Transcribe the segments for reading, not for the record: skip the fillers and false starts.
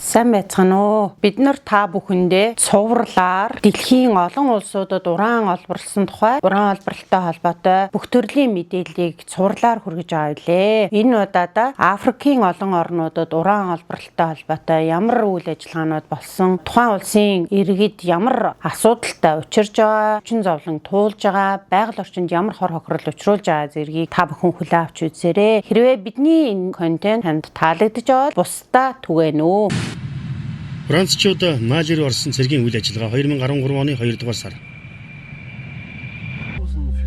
Сайн байцгаана уу. Бид нар та бүхэндээ цувралаар дэлхийн олон улсуудад уран олборлсон тухай уран олборлолтой холбоотой бүх төрлийн мэдээллийг цувралаар хүргэж байгаа билээ. Энэ удаадаа Африкийн олон орнуудад уран олборлолтой холбоотой ямар үйл ажиллагаанууд болсон, тухайн улсын иргэд ямар асуудалтай учирж байгаа, хүчин зовлон туулж байгаа, байгаль орчинд ямар хор хохирол учруулж байгаа зэргийг та бүхэн хүлээн авч үзээрэй. Хэрвээ бидний энэ контент танд таалагдж байвал бусдаа түгээнэ үү. Францчууд Мали руу орсон цэргийн үйл ажиллагаа 2013 оны 2 дугаар сар.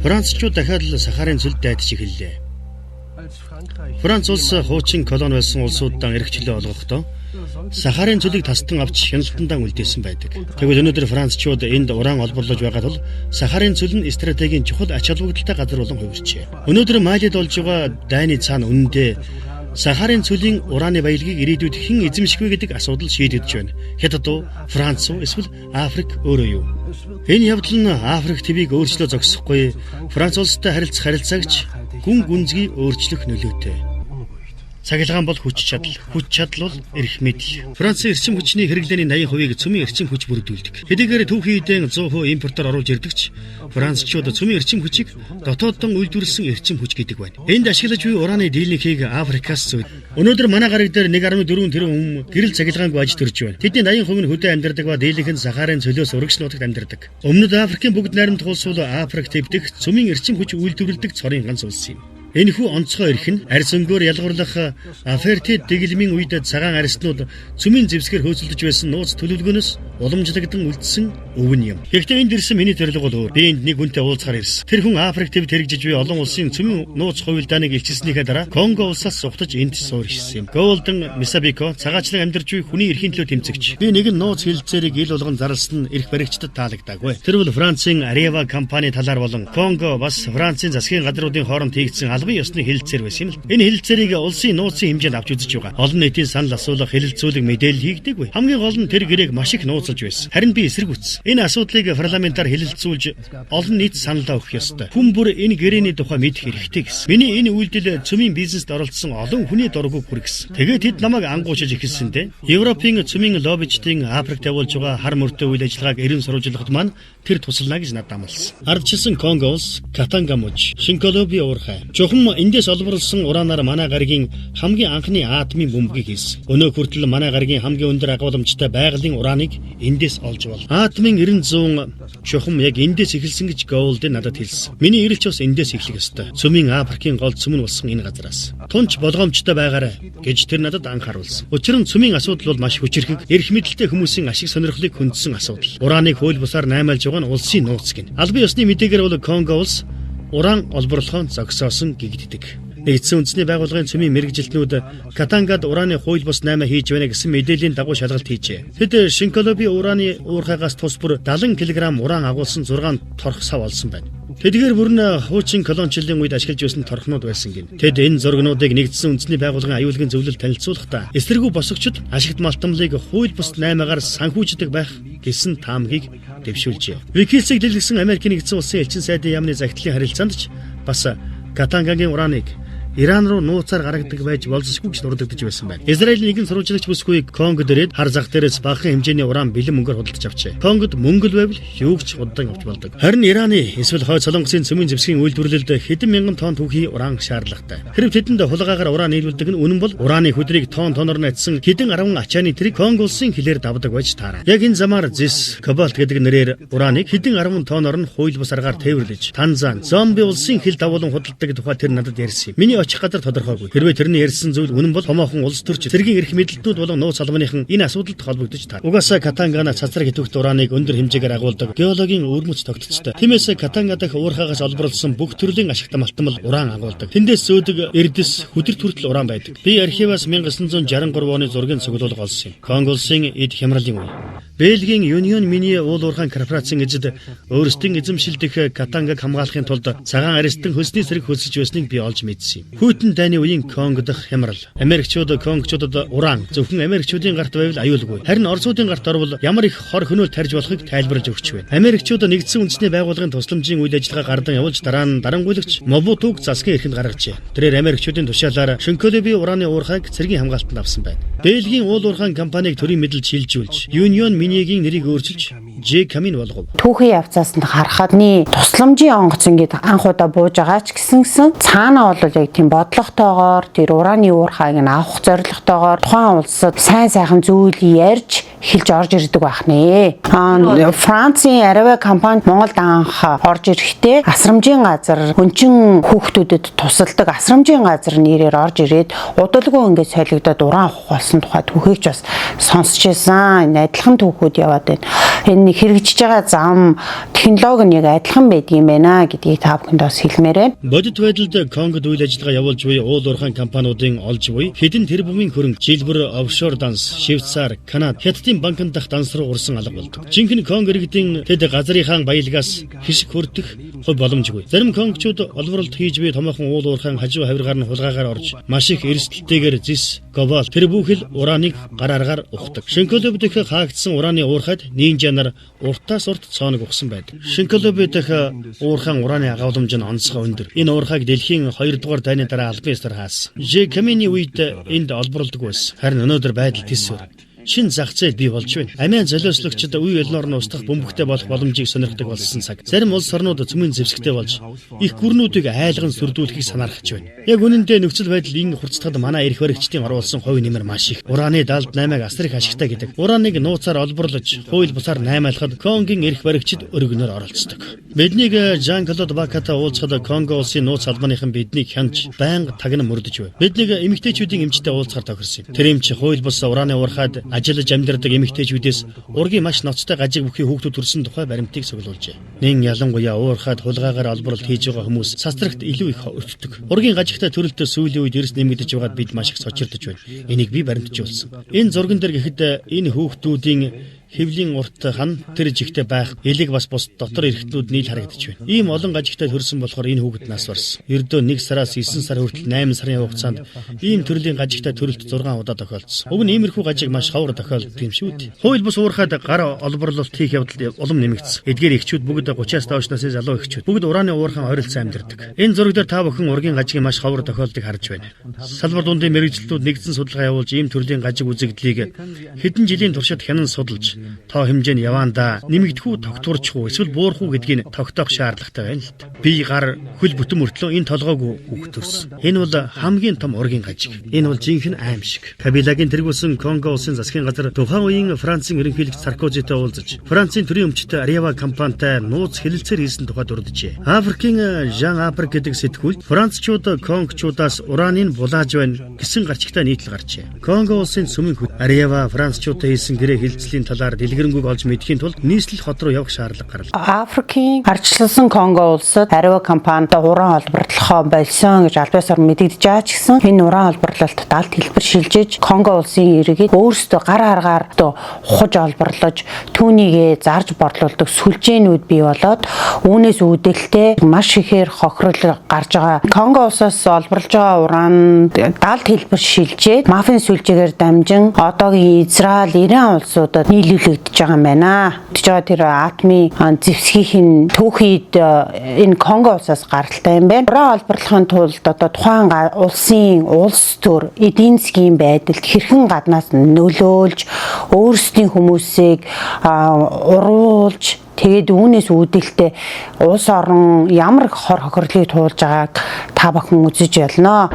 Францчууд дахиад л Сахарын цөлд дайдаж эхэллээ. Франц улс хуучин колони байсан улсуудаа эрхчлөө олгохдоо Сахарын цөлийг тасдан авч хяналтандаа үлдээсэн байдаг. Тэгвэл өнөөдөр Францчууд энд уран олборлож байгаа тул Сахарын цөл нь стратегийн чухал ач холбогдолтой газар болон хувирчээ. Өнөөдөр Малид болж байгаа дайны цаана үнэндээ Сахарын цөлийн ураны баялагийг ирээдүйд хэн эзэмших вэ гэдэг асуудал шийдэгдэж байна. Хятад уу, Франц уу, эсвэл Африк өөрөө юу? Энэ явдал нь Африк твийг өөрчлөө зогсохгүй, Франц улстай харилцах харилцаагч гүн гүнзгий өөрчлөх нөлөөтэй. Цахилгаан бол хүч чадал бол эрх мэдэл. Францын эрчим хүчний хэрэглээний 80%-ийг цөмийн эрчим хүч бүрдүүлдэг. Хэдийгээр түүхийн үедээ 100% импортоор оруулж ирдэгч Францчууд цөмийн эрчим хүчийг дотооддон үйлдвэрлэсэн эрчим хүч гэдэг байна. Энд ашиглаж буй ураны дийлэнхийг Африкаас зүйд. Өнөөдөр манай гараг дээр 1.4 тэрбум хүн гэрэл цахилгаангүй аж төрж байна. Тэдний 80% нь хөдөө амьдардаг ба дийлэнх нь Сахарын цөлөөс урагш нутагт амьдардаг. Өмнөд Африкийн бүгд найрамдах улс бол Африк твдэх цөмийн эрчим хүч үйлдвэрлэдэг цорын ганц улс юм. Энэхүү онцгой эрх нь арьс өнгөөр ялгарлах афертед дэглэмийн үед цагаан арьснууд цөмийн зэвсгээр хөөцөлдөж байсан нууц төлөвлөгөөнөөс уламжлагдсан үлдсэн өвн юм. Гэхдээ энд ирсэн миний зорилго бол өөр. Би энд нэг хүнтэй уулзахаар ирсэн. Тэр хүн Африк твд хэрэгжиж буй олон улсын цөмийн нууц хувилдааныг илчилснийхээ дараа Конго улсаас сухтаж энд суурьшсан юм. Голден Мисабико цагаачлан амьдарч буй хүний эрхийн төлөө тэмцэгч. Би нэгэн нууц хилцээрийг ил болгон зарласан эрх баригчдад таалагдаагүй. Тэр бол Францын Арева компани талаар болон Конго бас Францын засгийн газруудын хооронд хийгдсэн албан ёсны хэлэлцээр байсан юм л. Энэ хэлэлцээрийг улсын нууцын хэмжээнд авч үзэж байгаа. Олон нийтийн санал асуулга хэлэлцүүлэг мэдээлэл хийгдэггүй. Хамгийн гол нь тэр гэрээг маш их нууцлж байсан. Харин би эсэргүүцсэн. Энэ асуудлыг парламентаар хэлэлцүүлж олон нийт саналаа өгөх ёстой. Хүн бүр энэ гэрээний тухай мэдэх хэрэгтэй гэсэн. Миний энэ үйлдэл цөмийн бизнест оролцсон олон хүний дургүйг хүргэсэн. Тэгээд тэд намайг ангуучилж эхэлсэндээ Европын цөмийн лоббичдын Африкт явуулж байгаа хар мөрдөө үйл ажиллагааг эрен сурвалжлагад маань тэр туслана гэж надад амласан. Ардчилсан Конго улс, Катанга муж, Шинколоби уурхай. Чухам эндээс олборлсон уранаар манай гаригийн хамгийн анхны атомын бөмбөгийг хийсэн. Өнөө хүртэл манай гаригийн хамгийн өндөр агуулмжтай байгалийн ураныг эндээс олж бол. Атомын 900 чухам яг эндээс эхэлсэн гэж Голден надад хэлсэн. Миний ирэлч бас эндээс эхлэх ёстой. Цөмийн Африкийн гол цөм нь болсон энэ газараас. Тунч болгоомжтой байгаарай гэж тэр надад анхааруулсан. Учир нь цөмийн асуудал бол маш хүчирхэг, эрх мэдэлтэй хүмүүсийн ашиг сонирхлыг хөндсөн асуудал. Ураныг хууль бусаар наймаалж байгаа нь улсын нууц гин. Албан ёсны мэдээгээр бол Конго улс уран олборлоход зогсоосон гэгддэг. Нэгдсэн үндэсний байгууллагын цөмийн мэргэжилтнүүд Катангад ураны хууль бус 8 хийж байна гэсэн мэдээллийн дагуу шалгалт хийжээ. Тэд Шинколоби ураны уурхайгаас тус бүр 70 кг уран агуулсан 6 торх сав олсон байна. Тэдгээр бүр нь хуучин колоничлалын үед ашиглаж байсан торхнууд байсан гин. Тэд энэ зургнуудыг нэгдсэн үндэсний байгууллагын аюулгын зөвлөлд танилцуулахдаа эсэргүү босгочд ашигт малтамлыг хууль бус 8-аар санхүүждэг байх гэсэн таамгийг дэвшүүлжээ. Викилсийг дэлгэсэн Америкийн нэгдсэн улсын элчин сайдын яамны загтлын харилцаанд ч бас Катангагийн ураныг Иран руу нууцаар гаргадаг байж болзошгүй гэж дурддагдж байсан байна. Израилийн нэгэн сурвалжлагч бүсгүй Конгод ирээд хар зах дээрээс бага хэмжээний уран бэлэн мөнгөөр худалдаж авчээ. Конгод мөнгө л байвал юуг ч худалдан авч болдог. Харин Ираны эсвэл Хойд Солонгосын цөмийн зэвсгийн үйлдвэрлэлд хэдэн мянган тонн түүхий уран шаардлагатай. Хэрэв тэдэнд хулгайгаар уран нийлүүлдэг нь үнэн бол ураны хөдрийг тонноор найдсан хэдэн 10 ачааны тэрийг Конго улсын хилээр давдаг байж таарна. Яг энэ замаар зис, кобальт гэдэг нэрээр ураныг хэдэн 10 тонноор нь хууль бус аргаар тээвэрлэж Танзан, Зомби улсын хил давуулан худалдаг тухай тэр надад ярьсан. Миний очих газар тодорхойгүй. Хэрвээ тэрний ярьсан зүйл үнэн бол томоохон улс төрч цэргийн эрх мэдэлтнүүд болон нууц албаныхан энэ асуудалд холбогдож таар. Угаасаа Катангана цацраг идэвхт ураныг өндөр хэмжээгээр агуулдаг геологийн өрмөц тогтцтой. Тиймээс Катанга дахь уурхайгаас олборлсон бүх төрлийн ашигт малтамал уран агуулдаг. Тэндээс зөөдөг эрдэс хүдэр хүртэл уран байдаг. Би архиваас 1963 оны зургийн цуглуулга олсон юм. Конго улсын эд хямралын үе. Бельгийн Union Mini уул уурхайн корпорацийн эзэд өөрсдийн эзэмшилдэх Катангаг хамгаалахын тулд цагаан арестан хөлсний сэрэг хөлсөж байсныг би олж мэдсэн юм. Хүйтэн дайны үеийн Конго дахь хямрал. Америкчууд Конгочуудад уран зөвхөн Америкчуудын гарт байвал аюулгүй. Харин Оросуудын гарт орвол ямар их хор хөнөөл тарьж болохыг тайлбарлаж өгч байна. Америкчууд нэгдсэн үндэсний байгууллагын тусламжийн үйл ажиллагаа гардан явуулж дараа нь дарангуйлагч Мобутуг засгийн эрхэнд гаргажээ. Тэрээр Америкчуудын тушаалаар Шинколоби ураны уурхайг цэргийн хамгаалтанд авсан байна. Бельгийн уул уурхайн компанийг төрийн мэдэлд шилжүүлж Union Mini-гийн нэрийг өөрчилж J Камин болгов. Түүхийн явцаас нь харахад тусламжийн онгоц ингээд анх удаа бууж байгаа ч гэсэн цаанаа бол яг тийм бодлоготойгоор тэр ураны уурхайг нь авах зорилготойгоор тухайн улсад сайн сайхан зүйл ярьж эхэлж орж ирдэг байх нэ. Францын Аравиа компанид Монголд анх орж ирэхдээ асрамжийн газар хүнчин хүүхдүүдэд тусалдаг асрамжийн газар нэрээр орж ирээд удалгүй ингээд солигдоод уран авах болсон тухай түүхийг ч бас сонсч байсан. Энэ адилхан түүхүүд яваад байна. Энэ хэрэгжиж байгаа зам технологи нь яг адилхан байдаг юм байна гэдгийг та бүхэнд бас хэлмээр байна. Бодит байдалд Конгод үйл ажиллагаа явуулж буй уул уурхайн компаниудын олж буй хэдэн тэрбумын хөрөнгө жилбэр офшор данс, Швейцар, Канада, Хятадын банкнд дах данс руу урсан алга болдог. Жинхэнэ Конго иргэдийн тэд газрынхаа баялагаас хишиг хүрдэх хувь боломжгүй. Зарим конгочууд олборлолт хийж буй томоохон уул уурхайн хажуу хавиргаар нь хулгайгаар орж маш их эрсдэлтэйгээр зис, кобальт тэр бүхэл ураныг гарааргаар ухдаг. Шинколоби дэх хаагдсан ураны уурхайд нинжанаар уртаас урт цооног ухсан байдаг. Шинколоби дэх уурхайн ураны агуулмж нь онцгой өндөр. Энэ уурхайг дэлхийн 2 дугаар дайны дараа албан ёсоор хаасан. J Камины үед энд олборлдог байсан. Харин өнөөдөр байдал тийсвэр. Шин зах зээл бий болж байна. Амиа золиослогчид үе ялноор нь устгах бөмбөгтэй болох боломжийг сонирхдаг болсон цаг. Зарим улс орнууд цөмийн зэвсэгтэй болж их гүрнүүдийг айлган сүрдүүлэхийг санаарч байна. Яг үнэндээ нөхцөл байдал энэ хурцтагд манай эрх баригчдын оруулсан хувь нэмэр маш их. Ураны 78-аг асар их ашигтай гэдэг. Ураныг нууцаар олборлож, хууль бусаар наймаалахад Конгийн эрх баригчид өргөнөөр оролцдог. Биднийг Жан-Клод Баката уулзахад Конго улсын нууц албаныхан биднийг хянж байнга тагнан мөрдөж байв. Биднийг эмэгтэйчүүдийн эмчтэй уулзахаар тохирсон юм. Тэр эмч хууль бус ураны уурхайд ажиллаж амьдардаг эмэгтэйчүүдээс ургийн маш ноцтой гажиг бүхий хүүхдүүд төрсөн тухай баримтыг цуглуулжээ. Нин ялангуяа уурхайд хулгайгаар олборлолт хийж байгаа хүмүүс састрагт илүү их өртдөг. Ургийн гажигтай төрөлтөө сүүлийн үед эрс нэмэгдэж байгаад бид маш их сочирдож байна. Энийг би баримтжуулсан. Энэ зурган дээр гэхэд энэ хүүхдүүдийн хэвлийн урт хан тэр жигтэй байх элэг бас бус дотор эрхтнүүд нийл харагдаж байна. Ийм олон гажигтай төрсөн болохоор энэ хүүхэд нас барсан. Ердөө 1 сараас 9 сар хүртэл 8 сарын хугацаанд ийм төрлийн гажигтай төрөлт 6 удаа тохиолдсон. Уг нь иймэрхүү гажиг маш ховор тохиолддог юм шүү дээ. Хууль бус уурхайд гар олборлолт хийх явдал улам нэмэгдсэн. Эдгээр эхчүүд бүгд 30-аас доош насны залуу эхчүүд. Бүгд ураны уурхайн ойролцоо амьдардаг. Энэ зураг дээр та бүхэн ургийн гажигийн маш ховор тохиолдлыг харж байна. Салбар дундын мэрэгчлүүд нэгдсэн судалгаа явуулж ийм төрлийн гажиг үзэгдлийг хэдэн жилийн туршид хянан судалж тоо хэмжээний яваандаа нэмэгдэхүү тогтворч уу эсвэл буурах уу гэдгийг тогтоох шаардлагатай байна л д. Би гар хөл бүтэн мөртлөө энэ толгойг үхтөрсөн. Энэ бол хамгийн том ургийн гажиг. Энэ бол жинхэнэ аим шиг. Кабилагийн тэргүүлсэн Конго улсын засгийн газар тухайн үеийн Францын ерөнхийлөгч Саркозитой уулзаж Францын төрийн өмчтөй Аравиа компанитай нууц хэлэлцээр хийсэн тухай дурджээ. Африкийн Жан Африк гэдэг сэтгүүл Францчууд Конгочуудаас ураныг булааж байна гэсэн гарчигтай нийтлэл гарчээ. Конго улсын сүмийн хөт Аравиа Францчуудтай хийсэн гэрээ хэлцлийн талаар дэлгэрэнгүй олж мэдхийн тулд нийслэл хот руу явах шаардлага гарлаа. Африкийн ардчлалсан Конго улсад Аравиа компанитай уран олборлохоо болсон гэж албан ёсоор мэдэгдэж байгаа ч гэсэн энэ уран олборлолт далд хэлбэр шилжиж Конго улсын иргэд өөрсдөө гар аргаар ухаж олборлож түүнийгээ зарж борлуулдаг сүлжээнүүд бий болоод үүнээс үүдэлтэй маш ихээр хохирол гарч байгаа. Конго улсаас олборлож байгаа уран далд хэлбэр шилжээд мафийн сүлжээгээр дамжин одоогийн Израиль, Иран улсуудад нийлүүлэгдэж байгаа юм байна. Тэгж тэр атомын зэвсгийн түүхийд энэ Конго улсаас гаралтай юм байна. Уран олборлохын тулд одоо тухайн улсын улс төр эдийн засгийн байдалд хэрхэн гаднаас нөлөөлж өөрсдийн хүмүүсийг уруулж тэгээд үүнээс үүдэлтэй улс орон ямар хор хохирлыг туулж байгааг та бүхэн үзэж байна.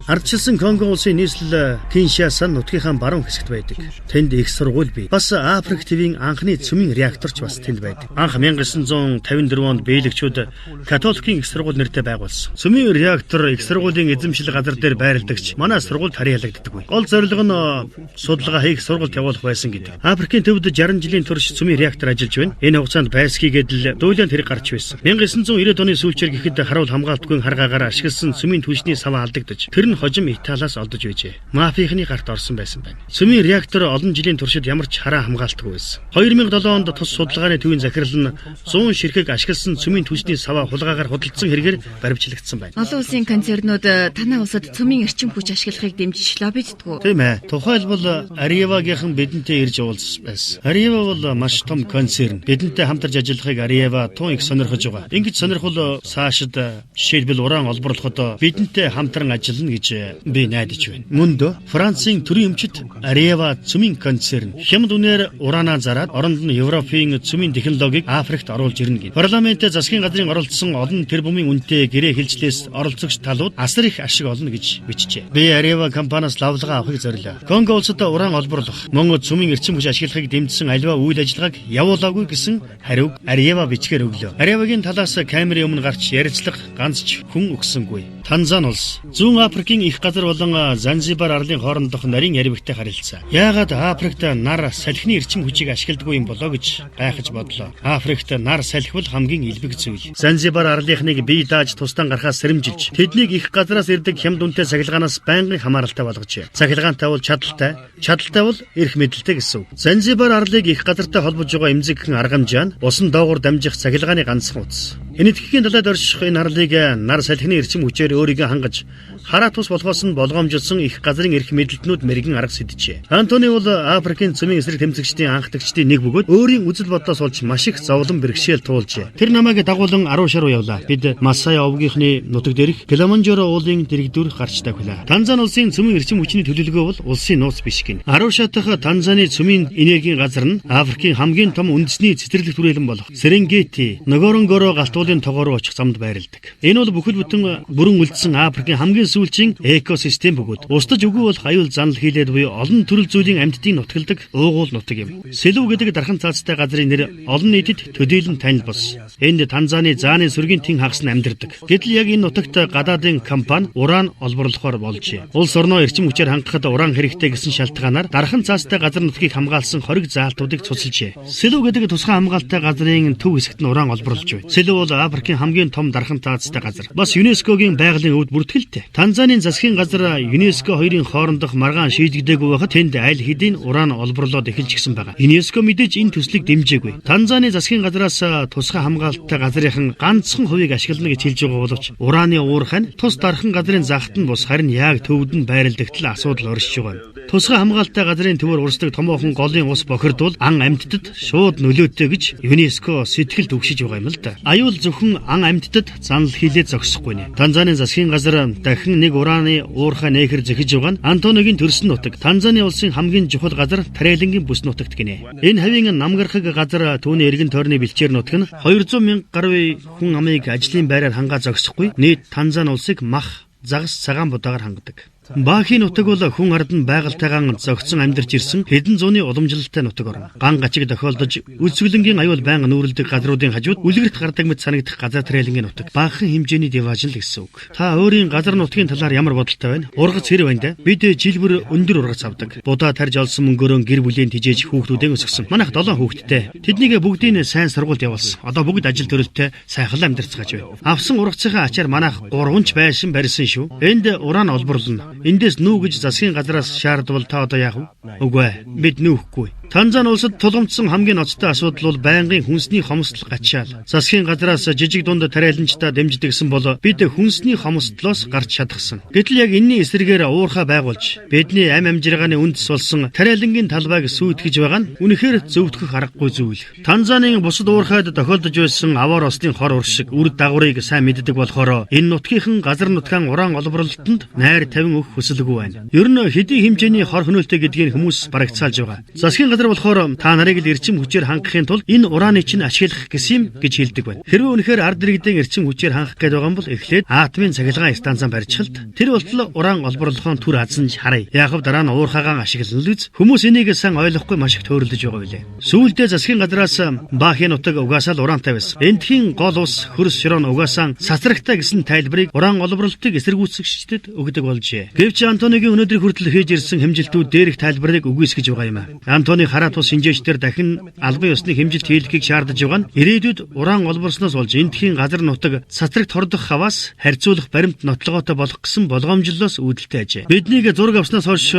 Ардчилсан Конго улсын нийслэл Киншаса нутгийнхаа баруун хэсэгт байдаг. Тэнд их сургууль бий. Бас Африк твийн анхны цөмийн реакторч бас тэнд байдаг. Анх 1954 онд биелэгчүүд католикийн их сургууль нэртэй байгуулсан. Цөмийн реактор их сургуулийн эзэмшил газар дээр байрладагч манай сургуульд харьяалагддаг. Гол зорилго нь судалгаа хийх сургалт явуулах байсан гэдэг. Африкийн төвд 60 жилийн турш цөмийн реактор ажиллаж байна. Энэ хугацаанд байсгийгээд л дуулиан тэрэг гарч байсан. 1990 оны сүүлчээр гэхэд харуул хамгаалтгүй харгаагаар ашигласан цөмийн түлшний саваа алдагдаж тэр нь хожим Италиас олдож байжээ. Мафийнхны гарт орсон байсан байна. Цөмийн реактор олон жилийн туршид ямар ч хараа хамгаалтгүй байсан. 2007 онд тус судалгааны төвийн захирал нь 100 ширхэг ашигласан цөмийн түлшний саваа хулгаагаар худалдсан хэрэгээр баримтжлагдсан байна. Олон улсын концернууд танай улсад цөмийн эрчим хүч ашиглахыг дэмжиж лоббиддаг. Тийм ээ. Тухайлбал Ариевагийн бидэнтэй ирж уулзсан байсан. Ариева бол маш том концерн. Бидэнтэй хамтарч ажиллахыг Ариева тун их сонирхож байгаа. Ингэж сонирхол цаашид жишээлбэл уран олборлоход бидэнтэй хамтран ажиллана гэж би найдаж байна. Мөн дөө Францын төрийн өмчит Ариева цөмийн концерн хямд үнээр ураанаа зараад оронд нь Европын цөмийн технологиг Африкт оруулж ирнэ гэв. Парламентын засгийн газрын оролцсон олон тэрбумын үнэтэй гэрээ хэлжлээс оролцогч талууд асар их ашиг олно гэж бичжээ. Би Ариева компаниас лавлага авахыг зорилоо. Конго улсад уран олборлох, мөн цөмийн эрчим хүч ашиглахыг дэмжсэн аливаа үйл ажиллагааг явуулаагүй гэсэн хариуг Ариева бичгээр өглөө. Ариевагийн талаас камерын өмнө гарч ярилцлага ганц ч хүн өгсөнгүй. Танзан улс зүүн Африкийн их газар болон Занзибар арлын хоорондох нарийн яригтай харилцаа. Яагаад Африкт нар салхины эрчим хүчийг ашигладаггүй юм болоо гэж гайхаж бодлоо. Африкт нар салхивал хамгийн илбэг зүйл. Занзибар арлынхныг бие дааж тусдан гарахаас сэрэмжилж, тэднийг их газараас ирдэг хямд үнэтэй цахилгаанаас байнгын хамааралтай болгожээ. Цахилгаантай бол чадaltaй, чадaltaй бол эрх мэдэлтэй гэсэн үг. Занзибар арлыг их газартай холбож байгаа эмзэгхэн аргамжаа нь усан доогуур дамжих цахилгааны ганцхан утас. Энэтхэгийн талаад орших энэ арлыг нар салхины эрчим хүчээр өөрийгөө хангаж хараа тус болохоос нь болгоомжлсон их газрын эрх мэдэлтнүүд мэрэгэн арга сэджээ. Антони бол Африкийн цөмийн эсрэг тэмцэгчдийн анхдагчдын нэг бөгөөд өөрийн үзэл бодлоос олж маш их зовлон бэрхшээл туулжээ. Тэр намайг дагуулan Арушаа руу явлаа. Бид Масай овгийнхны нутаг дээрх Килиманжаро уулын дэрэгдүр гарч тавхилаа. Танзан улсын цөмийн эрчим хүчний төлөвлөгөө бол улсын нууц биш гин. Арушаа дахь Танзаны цөмийн энергийн газар нь Африкийн хамгийн том үндэсний цэцэрлэг түрээлэн болох Серенгети, Нгоронгоро галтуулын тоогоор очих замд байрладаг. Энэ бол бүхэл бүтэн бүрэн үлдсэн Африкийн хамгийн сүүлчийн экосистем бөгөөд устж үгүй бол аюул занал хийлээд буй олон төрөл зүйлийн амьтдыг нутгалдаг уугуул нутаг юм. Сэлүү гэдэг дархан цаазтай газрын нэр олон нийтэд төдийлөн танил бос. Энд Танзаны зааны сүргийн тэн хагас нь амьдардаг. Гэтэл яг энэ нутагт гадаадын компани уран олборлохоор болжээ. Улс орноо эрчим хүчээр хангахад уран хэрэгтэй гэсэн шалтгаанаар дархан цаазтай газар нутгийг хамгаалсан хориг заалтуудыг цуцалжээ. Сэлүү гэдэг тусгай хамгаалалттай газрын төв хэсэгт нь уран олборлож байна. Сэлүү бол Африкийн хамгийн том дархан цаазтай газар. Бас ЮНЕСКОгийн байгалийн өвд бүртгэлтэй. Танзанийн засгийн газар ЮНЕСКО хоёрын хоорондох маргаан шийдэгдээгүй байхад тэнд аль хэдийн уран олборлоод эхэлж гисэн байгаа. ЮНЕСКО мэдээж энэ төслийг дэмжээгүй. Танзаны засгийн газраас тусгай хамгаалалттай газрынхан ганцхан хувийг ашиглана гэж хэлж байгаа боловч ураны уурхайн тус дархан газрын захт нь бус харин яг төвд нь байрладагт л асуудал оршиж байгаа юм. Тусгай хамгаалалттай газрын төвөр урсдаг томоохон голын ус бохирдвол ан амьтдад шууд нөлөөтэй гэж ЮНЕСКО сэтгэл төгшиж байгаа юм л да. Аюул зөвхөн ан амьтдад занал хийлээ зогсохгүй нэ. Танзаны засгийн газар дахин нэг ураны уурхай нээхэр зэхэж байгаа нь Антонигийн төрсөн нутаг. Танзаны улсын хамгийн чухал газар Тарайлангийн бүс нутагт гинэ. Энэ хавийн намгархаг газар түүний эргэн тойрны бэлчээр нутаг нь 200 мянга гаруй хүн амыг ажлын байраар хангаа зогсохгүй. Нийт Танзан улсыг мах, загас, цагаан будаагаар хангадаг. Баахийн нутаг бол хүн ард нь байгальтайгаан зогцсон амьдарч ирсэн хэдэн зууны уламжлалтай нутаг орно. Ган гачиг тохиолдож үлсгэлэнгийн аюул байнга нүүрэлдэг газруудын хажууд үлгэрт гардаг мэт санагдах газар Тарайлангийн нутаг. Баахан хэмжээний диважн л гэсэн үг. Та өөрийн газар нутгийн талаар ямар бодолтой байна? Ургац хэрэг байна да. Бид жилбэр өндөр ургац авдаг. Будаа тарж олсон мөнгөөрөө гэр бүлийн тижээж хүүхдүүдээ өсгсөн. Манайх 7 хүүхэдтэй. Тэднийг бүгдийг сайн сургуульд явуулсан. Одоо бүгд ажил төрөлтэй сайхан амьдарцгааж байна. Авсан ургацынхаа ачаар манайх 3 ч байшин барьсан шүү. Энд уран олборлоно. Эндээс нүү гэж засгийн газраас шаардвал та одоо яах вэ? Үгүй ээ, бид нүүхгүй. Танзан улсад тулгамдсан хамгийн ноцтой асуудал бол байнгын хүнсний хомсдол гачаал. Засгийн газраас жижиг дунд тариаланчтай дэмждэгсэн бол бид хүнсний хомсдлоос гарч чадахсан. Гэтэл яг энэний эсрэгээр уурхай байгуулж бидний амь амжиргааны үндэс болсон тариалангийн талбайг сүйтгэж байгаа нь үнэхээр зөвтгөх аргагүй зүйл. Танзанийн бусад уурхайд тохиолдож байсан аваар ослын хор уршиг үр дагаврыг сайн мэддэг болохоор энэ нутгийнхан газар нутгаан уран олборлолтод найр тавин өгөх хүсэлгүй байна. Ер нь хэдийн хэмжээний хор хөнөөлтэй гэдгийг хүмүүс барагцаалж байгаа. Засгийн газар газар болохоор та нарыг л эрчим хүчээр хангахын тулд энэ урааныг чинь ашиглах гэсэн юм гэж хэлдэг байна. Хэрвээ үнэхээр ард иргэдийн эрчим хүчээр хангах гэдэг байгаа бол эхлээд атомын цахилгаан станцаа барьчихалт тэр болтол уран олборлохын түр азанж харъя. Яахав дараа нь уурхаагаан ашиглана л үз. Хүмүүс энийг сайн ойлгохгүй маш их төөрөлдөж байгаа билээ. Сүүлдээ засгийн газраас Баахын нутаг угаасаа л ураантай байсан. Эндхийн гол ус хөрс широн угаасаа цацрагтай гэсэн тайлбарыг уран олборлолтыг эсэргүүцэгчдэд өгдөг болжээ. Гэвч Антонигийн өнөөдөр хүртэл хийж ирсэн хэмжилтүүд дээрх тайлбарыг үгүйсгэж байгаа юм. Антони хараа тус шинжээчдэр дахин албан ёсны хэмжилт хийлгэхийг шаардаж байгаа нь ирээдүйд уран олборсноос болж эндхийн газар нутаг цацрагт хордох хаваас харьцуулах баримт нотлогоотой болох гэсэн болгоомжлолоос үүдэлтэй ажээ. Биднийг зураг авснаас хойш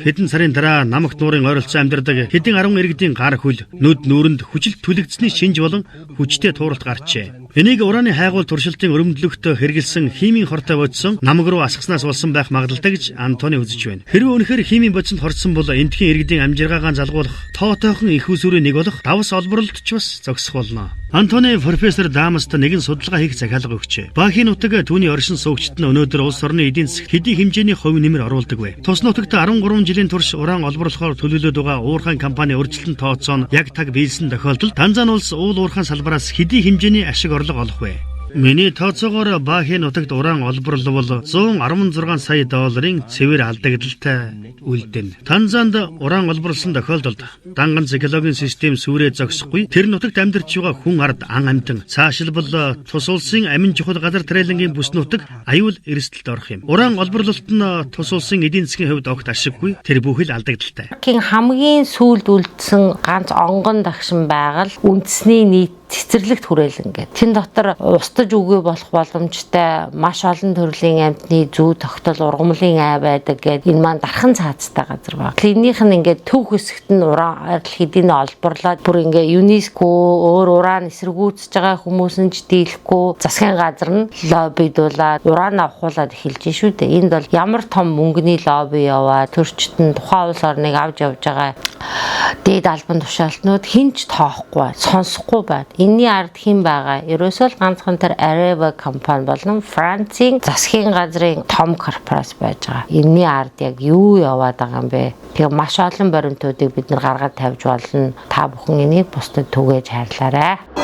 хэдэн сарын дараа намагт нуурын ойролцоо амьдардаг хэдэн 10 иргэдийн гар хөл нүд нүүрэнд хүчил түлэгдсэний шинж болон хүчтэй тууралт гарчээ. Энийг урааны хайгуул туршилтын өрөмдлөгт хэрэгэлсэн химийн хортой бодсон намаг руу асгаснаас болсон байх магадaltaй гэж Антони үзэж байна. Хэрвээ үнэхээр химийн бодисонд хордсон бол эндхийн иргэдийн амжиргаагаан залгуулах тоотойхон их усүрийн нэг болох давс олборлолт ч бас зогсох болно. Антони профессор Дамаст нэгэн судалгаа хийх захиалга өгчээ. Баахын нутаг түүний оршин суугчид нь өнөөдөр улс орны эдийн засаг хэдийн хэмжээний хувь нэмэр оруулдаг вэ? Тус нутагт 13 жилийн турш уран олборлохоор төлөвлөд байгаа уурхайн компани урьдчилан тооцоо нь яг таг биелсэн тохиолдолд Танзан улс уул уурхайн салбараас хэдийн хэмжээний ашиг орлого олох вэ? Миний тооцоогоор Баахын нутагт уран олборлол бол 116 сая долларын цэвэр алдагдaltaй үлдэнэ. Танзанд уран олборлсон тохиолдолд данган цикологийн систем сүрээ зогсохгүй тэр нутагт амьдарч байгаа хүн ард ан амьтан цаашилбал тус улсын амин чухал газар тариалангийн бүс нутаг аюул эрсдэлд орох юм. Уран олборлолт нь тус улсын эдийн засгийн хувьд огт ашиггүй тэр бүхэл алдагдaltaй. Хамгийн сүүлд үлдсэн ганц онгон дагшин байгаль үндэсний нийт цэцэрлэгт хүрээлэн гэдэг. Тэн дотор устж үгүй болох боломжтой маш олон төрлийн амьтны зүй тогтол ургамлын ай байдаг гэдэг энэ маань дархан цаацтай газар байна. Энийх нь ингээд төв хэсэгт нь уран хэдийн олборлоод бүр ингээд ЮНЕСКО өөр уран эсэргүүцэж байгаа хүмүүс нь ч дийлэхгүй засгийн газар нь лоббидуулаад уран авахуулаад эхэлж шүү дээ. Энд бол ямар том мөнгөний лобби яваа төрчид нь тухайн улс орныг авч явж байгаа дээд албан тушаалтнууд хинч тоохгүй сонсохгүй байна. Энийний ард хэн байгаа? Ерөөсөө л ганцхан тэр Areva компани болон Францын засгийн газрын том корпорац байж байгаа. Энийний ард яг юу яваад байгаа юм бэ? Тэгээ маш олон баримтуудыг бид нар гаргаад тавьж болно. Та бүхэн энийг бусдад түгээж хайрлаарай.